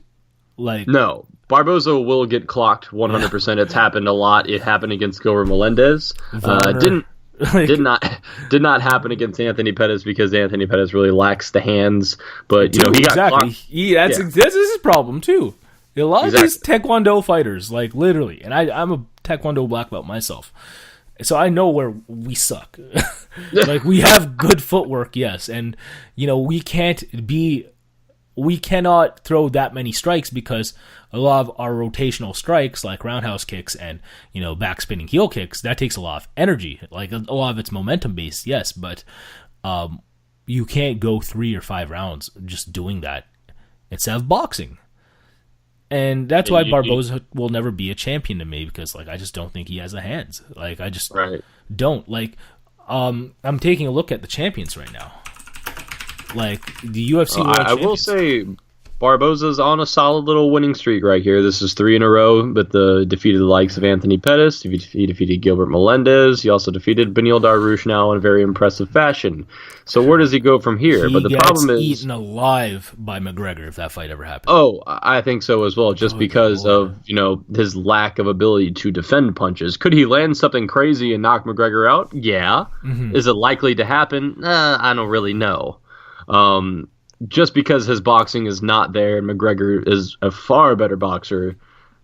No. Barboza will get clocked 100%. It's happened a lot. It happened against Gilbert Melendez. Did not happen against Anthony Pettis because Anthony Pettis really lacks the hands. But he got clocked. That's his problem too. A lot of these Taekwondo fighters, literally, and I'm a Taekwondo black belt myself, so I know where we suck. We have good footwork, yes, and we cannot throw that many strikes because a lot of our rotational strikes, like roundhouse kicks and, back spinning heel kicks, that takes a lot of energy. A lot of it's momentum based, yes, but you can't go 3 or 5 rounds just doing that instead of boxing. And that's why Barboza will never be a champion to me because, I just don't think he has the hands. I just don't. I'm taking a look at the champions right now. Like the UFC World I will say Barboza's on a solid little winning streak right here. This is 3 in a row, but defeated the likes of Anthony Pettis. He defeated Gilbert Melendez. He also defeated Beneil Dariush now in very impressive fashion. So where does he go from here? But the problem is eaten alive by McGregor if that fight ever happens. Oh, I think so as well, just because of his lack of ability to defend punches. Could he land something crazy and knock McGregor out? Yeah. Mm-hmm. Is it likely to happen? I don't really know. Just because his boxing is not there, and McGregor is a far better boxer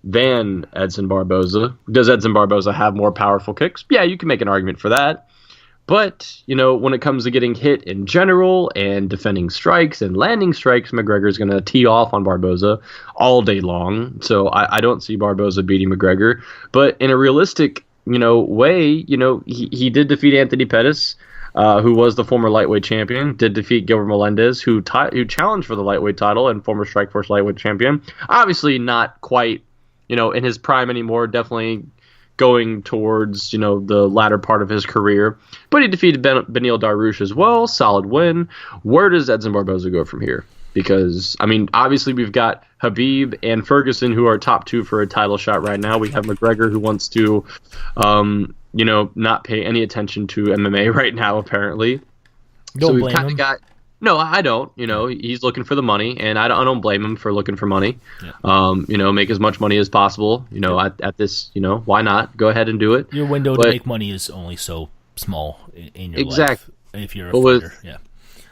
than Edson Barboza. Does Edson Barboza have more powerful kicks? Yeah, you can make an argument for that. But, when it comes to getting hit in general and defending strikes and landing strikes, McGregor's going to tee off on Barboza all day long. So I don't see Barboza beating McGregor. But in a realistic, way, he did defeat Anthony Pettis. Who was the former lightweight champion, did defeat Gilbert Melendez, who challenged for the lightweight title and former Strikeforce lightweight champion. Obviously not quite, in his prime anymore, definitely going towards, the latter part of his career. But he defeated Beneil Dariush as well, solid win. Where does Edson Barboza go from here? Because, obviously we've got Khabib and Ferguson, who are top 2 for a title shot right now. We have McGregor, who wants to not pay any attention to MMA right now, apparently. Don't blame him. No, I don't. He's looking for the money, and I don't blame him for looking for money. Yeah. Make as much money as possible. At this, why not? Go ahead and do it. Your window to make money is only so small in your life. If you're a fighter, yeah.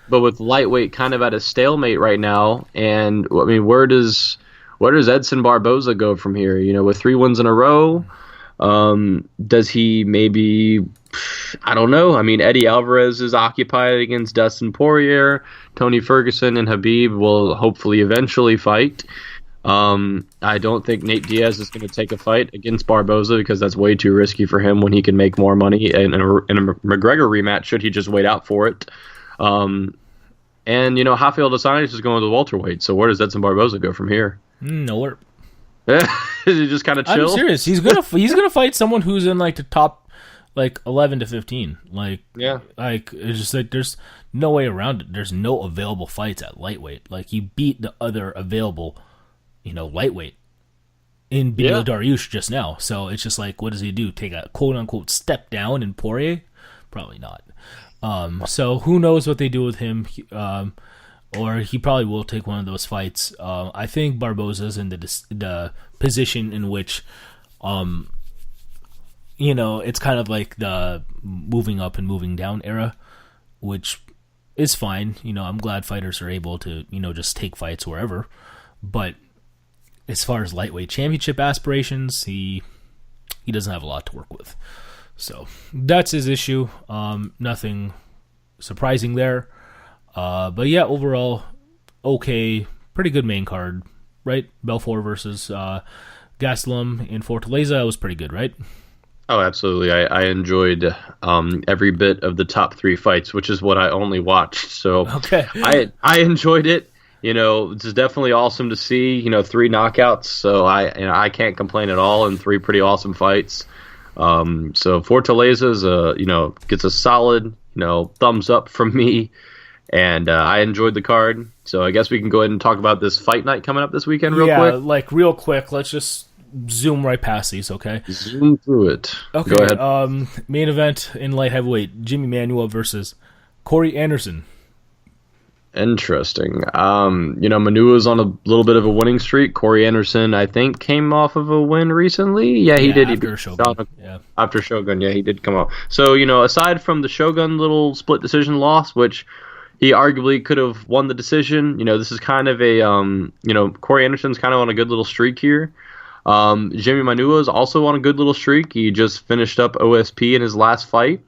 But with lightweight kind of at a stalemate right now, and where does Edson Barboza go from here? With 3 wins in a row. Does he maybe, I don't know. Eddie Alvarez is occupied against Dustin Poirier. Tony Ferguson and Khabib will hopefully eventually fight. I don't think Nate Diaz is going to take a fight against Barboza because that's way too risky for him when he can make more money in a McGregor rematch should he just wait out for it. And Rafael dos Anjos is going to the welterweight. So where does Edson Barboza go from here? Nowhere. Is he just kind of chill? I'm serious. He's gonna fight someone who's in like the top 11 to 15. It's just there's no way around it. There's no available fights at lightweight. He beat the other available, lightweight in Beneil Dariush just now. So it's just what does he do? Take a quote unquote step down in Poirier? Probably not. So who knows what they do with him? Or he probably will take one of those fights. I think Barboza's in the position in which, it's kind of like the moving up and moving down era, which is fine. I'm glad fighters are able to, just take fights wherever. But as far as lightweight championship aspirations, he doesn't have a lot to work with. So that's his issue. Nothing surprising there. But yeah, overall, okay, pretty good main card, right? Belfort versus Gastelum in Fortaleza was pretty good, right? Oh, absolutely. I enjoyed every bit of the top 3 fights, which is what I only watched. So okay. I enjoyed it. It's definitely awesome to see. 3 knockouts. So I can't complain at all. And 3 pretty awesome fights. So Fortaleza gets a solid thumbs up from me. And I enjoyed the card, so I guess we can go ahead and talk about this fight night coming up this weekend real quick. Yeah, real quick. Let's just zoom right past these, okay? Zoom through it. Okay, go ahead. Main event in light heavyweight, Jimmy Manuwa versus Corey Anderson. Interesting. Manuwa's on a little bit of a winning streak. Corey Anderson, I think, came off of a win recently. Yeah, he did. After Shogun. After Shogun, he did come out. So, aside from the Shogun little split decision loss, which he arguably could have won the decision. This is kind of a, Corey Anderson's kind of on a good little streak here. Jimmy Manuwa is also on a good little streak. He just finished up OSP in his last fight.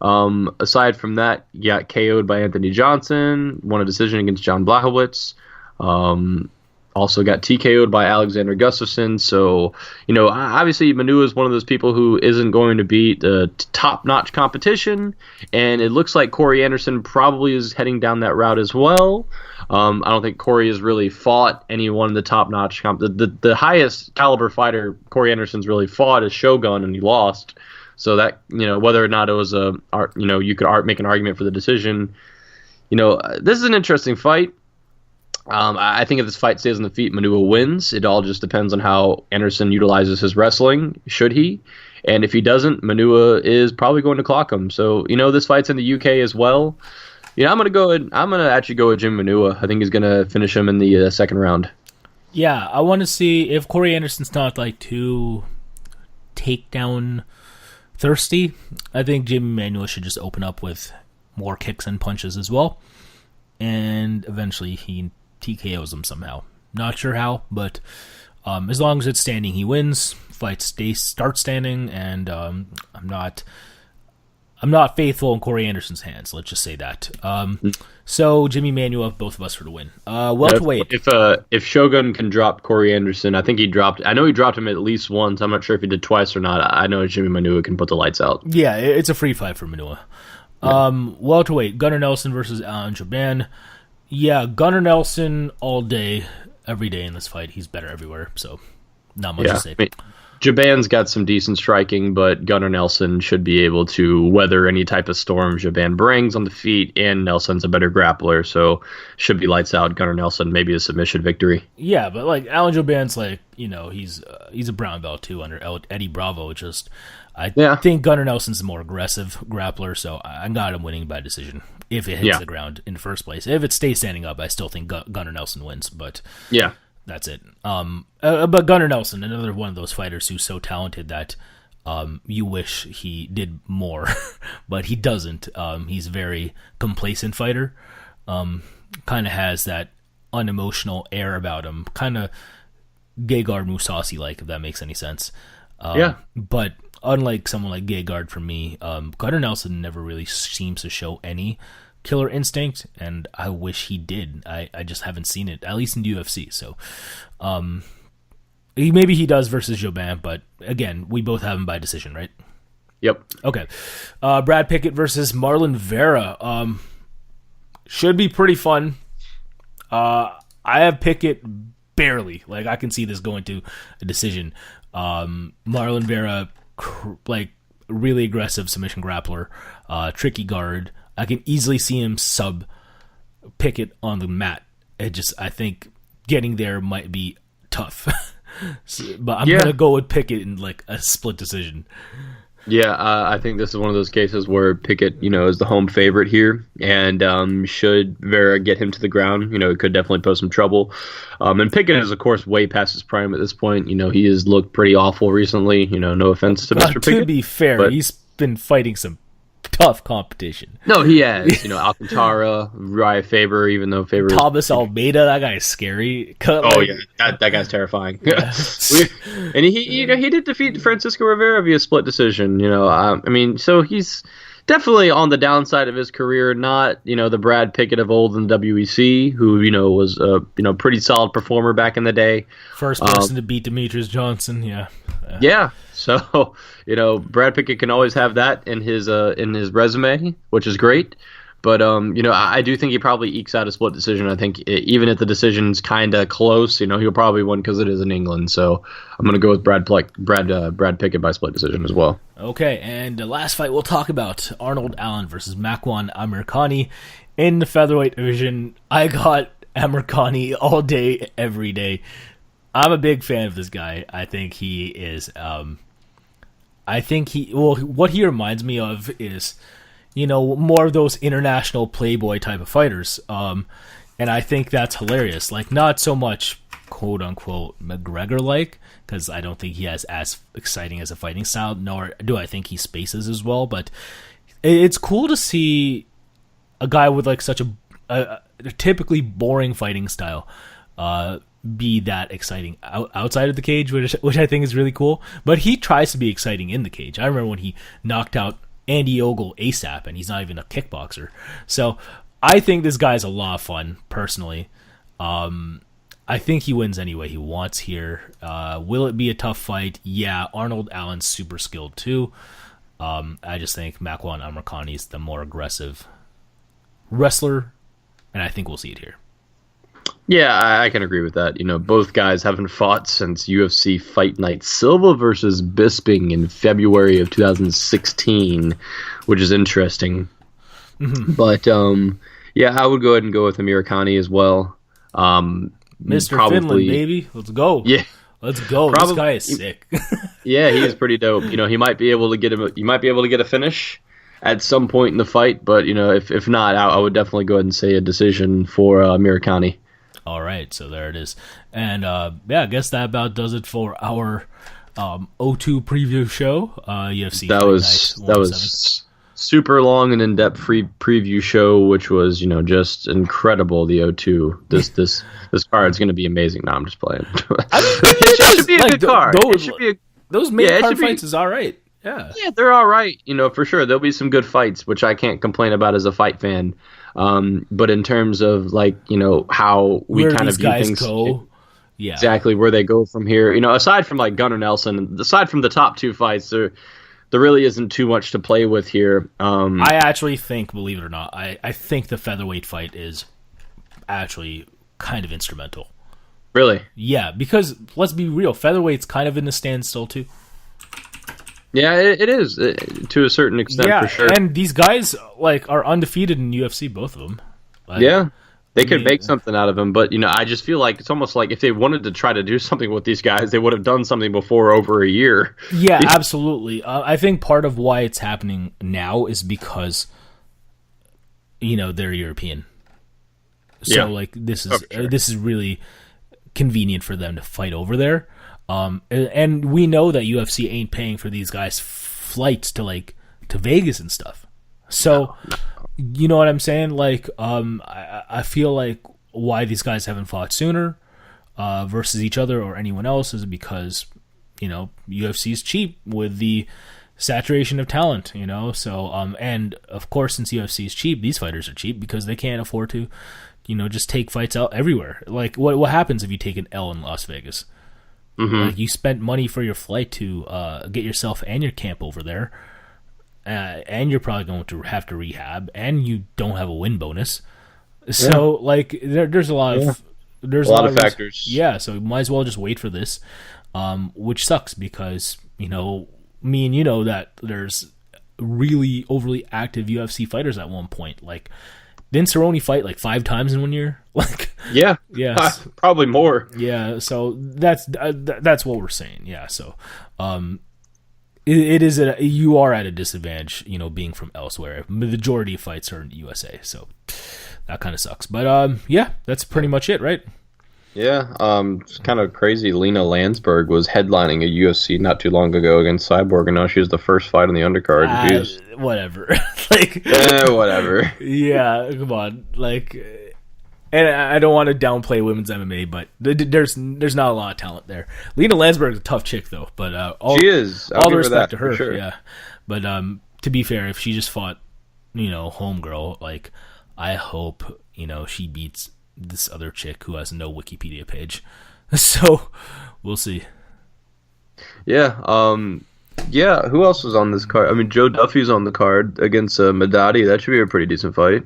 Aside from that, he got KO'd by Anthony Johnson, won a decision against John Blachowicz. Also got TKO'd by Alexander Gustafsson. So, obviously Manuwa is one of those people who isn't going to beat the top-notch competition, and it looks like Corey Anderson probably is heading down that route as well. I don't think Corey has really fought anyone in the top-notch the highest caliber fighter Corey Anderson's really fought is Shogun, and he lost. So that, whether or not it was you could make an argument for the decision. This is an interesting fight. I think if this fight stays on the feet, Manuwa wins. It all just depends on how Anderson utilizes his wrestling, should he? And if he doesn't, Manuwa is probably going to clock him. So, this fight's in the UK as well. I'm gonna actually go with Jim Manuwa. I think he's gonna finish him in the second round. Yeah, I want to see if Corey Anderson's not too takedown thirsty. I think Jim Manuwa should just open up with more kicks and punches as well, and eventually he TKOs him somehow. Not sure how, but as long as it's standing, he wins. Fight start standing, and I'm not faithful in Corey Anderson's hands. Let's just say that. So Jimmy Manuwa, both of us for the win. Welterweight. If Shogun can drop Corey Anderson, I think he dropped. I know he dropped him at least once. I'm not sure if he did twice or not. I know Jimmy Manuwa can put the lights out. Yeah, it's a free fight for Manuwa. Welterweight, Gunnar Nelson versus Alan Jouban. Yeah, Gunnar Nelson all day, every day in this fight. He's better everywhere, so not much to say. Jouban's got some decent striking, but Gunnar Nelson should be able to weather any type of storm Jouban brings on the feet, and Nelson's a better grappler, so should be lights out. Gunnar Nelson, maybe a submission victory. Yeah, but Alan Jouban's he's a brown belt too under Eddie Bravo. I think Gunnar Nelson's the more aggressive grappler, so I got him winning by decision if it hits the ground in the first place. If it stays standing up, I still think Gunnar Nelson wins, but that's it. But Gunnar Nelson, another one of those fighters who's so talented that you wish he did more, but he doesn't. He's a very complacent fighter. Kind of has that unemotional air about him, kind of Gegard Mousasi-like, if that makes any sense. But unlike someone like Gegard, for me, Gunnar Nelson never really seems to show any killer instinct, and I wish he did. I just haven't seen it, at least in the UFC. So maybe he does versus Jouban, but again, we both have him by decision, right? Yep. Okay. Brad Pickett versus Marlon Vera. Should be pretty fun. I have Pickett barely. I can see this going to a decision. Marlon Vera, really aggressive submission grappler, tricky guard. I can easily see him sub Pickett on the mat. I think getting there might be tough. But I'm going to go with Pickett in a split decision. Yeah, I think this is one of those cases where Pickett, is the home favorite here, and should Vera get him to the ground, it could definitely pose some trouble. And Pickett is, of course, way past his prime at this point. He has looked pretty awful recently. No offense to Mr. Pickett. To be fair, he's been fighting some tough competition. No, he has. Alcantara, Raya Faber, even though Faber... Thomas Almeida, that guy's scary. That guy's terrifying. Yeah. And he did defeat Francisco Rivera via split decision. So he's definitely on the downside of his career. Not the Brad Pickett of old in the WEC, who was a pretty solid performer back in the day. First person to beat Demetrius Johnson. Yeah. Yeah. So Brad Pickett can always have that in his resume, which is great. But I do think he probably ekes out a split decision. I think even if the decision's kind of close, he'll probably win because it is in England. So I'm going to go with Brad Pickett by split decision as well. Okay, and the last fight we'll talk about, Arnold Allen versus Makwan Amirkhani in the featherweight division. I got Amirkhani all day, every day. I'm a big fan of this guy. I think he is. What he reminds me of is, more of those international playboy type of fighters. And I think that's hilarious. Not so much quote unquote McGregor-like, because I don't think he has as exciting as a fighting style, nor do I think he spaces as well. But it's cool to see a guy with such a typically boring fighting style be that exciting outside of the cage, which I think is really cool. But he tries to be exciting in the cage. I remember when he knocked out Andy Ogle ASAP, and he's not even a kickboxer. So I think this guy's a lot of fun, personally. I think he wins any way he wants here. Will it be a tough fight? Yeah, Arnold Allen's super skilled too. I just think Makwan Amirkhani is the more aggressive wrestler, and I think we'll see it here. Yeah, I can agree with that. Both guys haven't fought since UFC Fight Night. Silva versus Bisping in February of 2016, which is interesting. Mm-hmm. But yeah, I would go ahead and go with Amirkhani as well. Mr. Finland, baby, let's go. Yeah, let's go. This guy is sick. Yeah, he is pretty dope. He might be able to get him. You might be able to get a finish at some point in the fight, but if not, I would definitely go ahead and say a decision for Amirkhani. All right, so there it is. And yeah, I guess that about does it for our O2 preview show. UFC that was super long and in-depth preview show, which was just incredible. The O2, this card's going to be amazing. No, I'm just playing. It should be a good card. Those main card fights is all right. Yeah, they're all right. For sure there'll be some good fights, which I can't complain about as a fight fan. But in terms of how we kind of view things, go, yeah, exactly where they go from here. Aside from like Gunnar Nelson, aside from the top two fights, there really isn't too much to play with here. I actually think, believe it or not, I think the featherweight fight is actually kind of instrumental. Really? Yeah, because let's be real, featherweight's kind of in the standstill too. Yeah, it is to a certain extent, for sure. And these guys are undefeated in UFC, both of them. They could make something out of them, but I just feel like it's almost like if they wanted to try to do something with these guys, they would have done something before over a year. Yeah, absolutely. I think part of why it's happening now is because they're European, so this is really convenient for them to fight over there. And we know that UFC ain't paying for these guys' flights to Vegas and stuff. So, you know what I'm saying? I feel like why these guys haven't fought sooner versus each other or anyone else is because, UFC is cheap with the saturation of talent, So, and of course, since UFC is cheap, these fighters are cheap because they can't afford to, just take fights out everywhere. What happens if you take an L in Las Vegas? Mm-hmm. You spent money for your flight to get yourself and your camp over there, and you're probably going to have to rehab, and you don't have a win bonus. So, there's a lot of factors. Yeah, so you might as well just wait for this, which sucks because me and that there's really overly active UFC fighters at one point. Didn't Cerrone fight 5 times in 1 year? Yeah, probably more. Yeah, so that's what we're saying. Yeah, so it is you are at a disadvantage, being from elsewhere. The majority of fights are in USA, so that kind of sucks. But yeah, that's pretty much it, right? Yeah, it's kind of crazy. Lena Landsberg was headlining a UFC not too long ago against Cyborg, and now she has the first fight on the undercard. Whatever. Whatever. Yeah, come on. And I don't want to downplay women's MMA, but there's not a lot of talent there. Lena Landsberg's a tough chick, though. But she is. All the respect to her. Sure. Yeah. But to be fair, if she just fought, homegirl, I hope she beats this other chick who has no Wikipedia page. So we'll see. Yeah. Yeah. Who else was on this card? I mean, Joe Duffy's on the card against Madadi. That should be a pretty decent fight.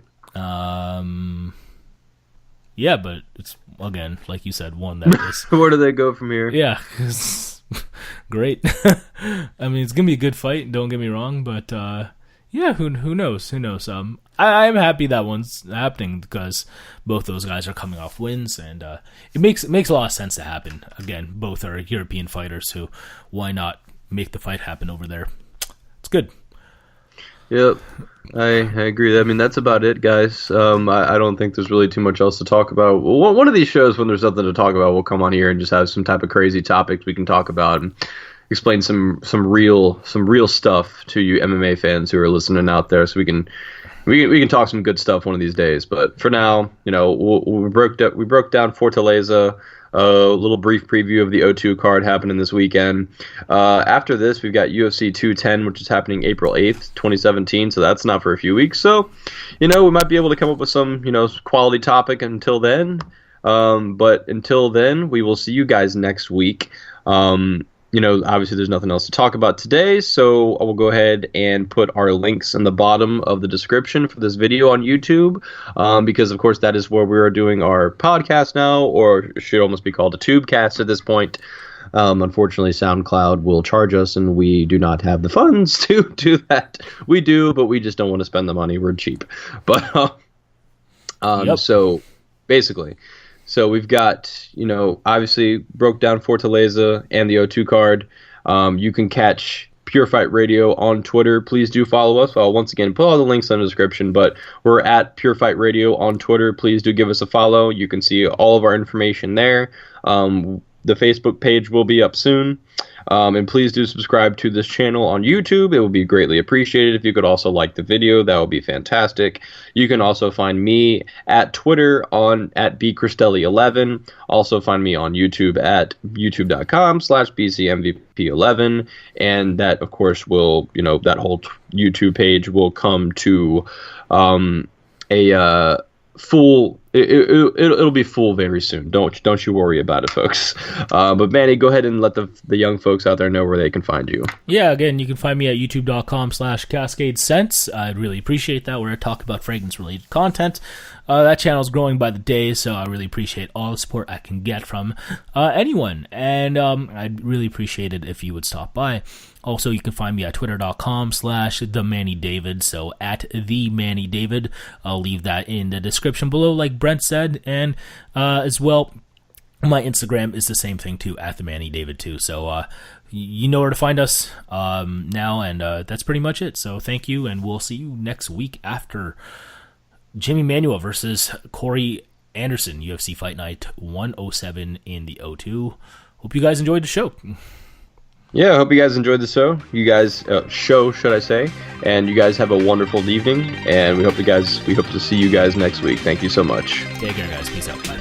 Yeah, but it's again, like you said, one that is. Where do they go from here? Yeah. Great. I mean, it's gonna be a good fight. Don't get me wrong, but yeah, who knows? Who knows? I'm happy that one's happening because both those guys are coming off wins, and it makes a lot of sense to happen. Again, both are European fighters, so why not make the fight happen over there? It's good. Yep, I agree. I mean, that's about it, guys. I don't think there's really too much else to talk about. One of these shows, when there's nothing to talk about, we'll come on here and just have some type of crazy topics we can talk about and explain some real stuff to you MMA fans who are listening out there, so we can talk some good stuff one of these days. But for now, we broke down Fortaleza. A little brief preview of the O2 card happening this weekend. After this, we've got UFC 210, which is happening April 8th, 2017. So that's not for a few weeks. So, we might be able to come up with some, quality topic until then. But until then, we will see you guys next week. obviously there's nothing else to talk about today, so I will go ahead and put our links in the bottom of the description for this video on YouTube, because, of course, that is where we are doing our podcast now, or it should almost be called a tubecast at this point. Unfortunately, SoundCloud will charge us, and we do not have the funds to do that. We do, but we just don't want to spend the money. We're cheap. But So basically... So we've got, obviously broke down Fortaleza and the O2 card. You can catch Pure Fight Radio on Twitter. Please do follow us. I'll once again put all the links in the description, but we're at Pure Fight Radio on Twitter. Please do give us a follow. You can see all of our information there. The Facebook page will be up soon. And please do subscribe to this channel on YouTube. It would be greatly appreciated if you could also like the video. That would be fantastic. You can also find me at Twitter at bcristelli11. Also find me on YouTube at youtube.com/bcmvp11. And that, of course, will, that whole YouTube page will come to a full... It'll be full very soon. Don't you worry about it, folks. But Manny, go ahead and let the young folks out there know where they can find you. Yeah, again, you can find me at youtube.com/CascadeSense. I'd really appreciate that, where I talk about fragrance-related content. That channel is growing by the day, so I really appreciate all the support I can get from anyone. And I'd really appreciate it if you would stop by. Also, you can find me at twitter.com/TheMannyDavid, so at TheMannyDavid. I'll leave that in the description below, like Brent said, and as well, my Instagram is the same thing too, at TheMannyDavid too. So you know where to find us now, and that's pretty much it. So thank you, and we'll see you next week after Jimmy Manuwa versus Corey Anderson, UFC Fight Night 107 in the O2. Hope you guys enjoyed the show. Yeah, I hope you guys enjoyed the show. Show, should I say? And you guys have a wonderful evening. And we hope to see you guys next week. Thank you so much. Take care, guys. Peace out. Bye.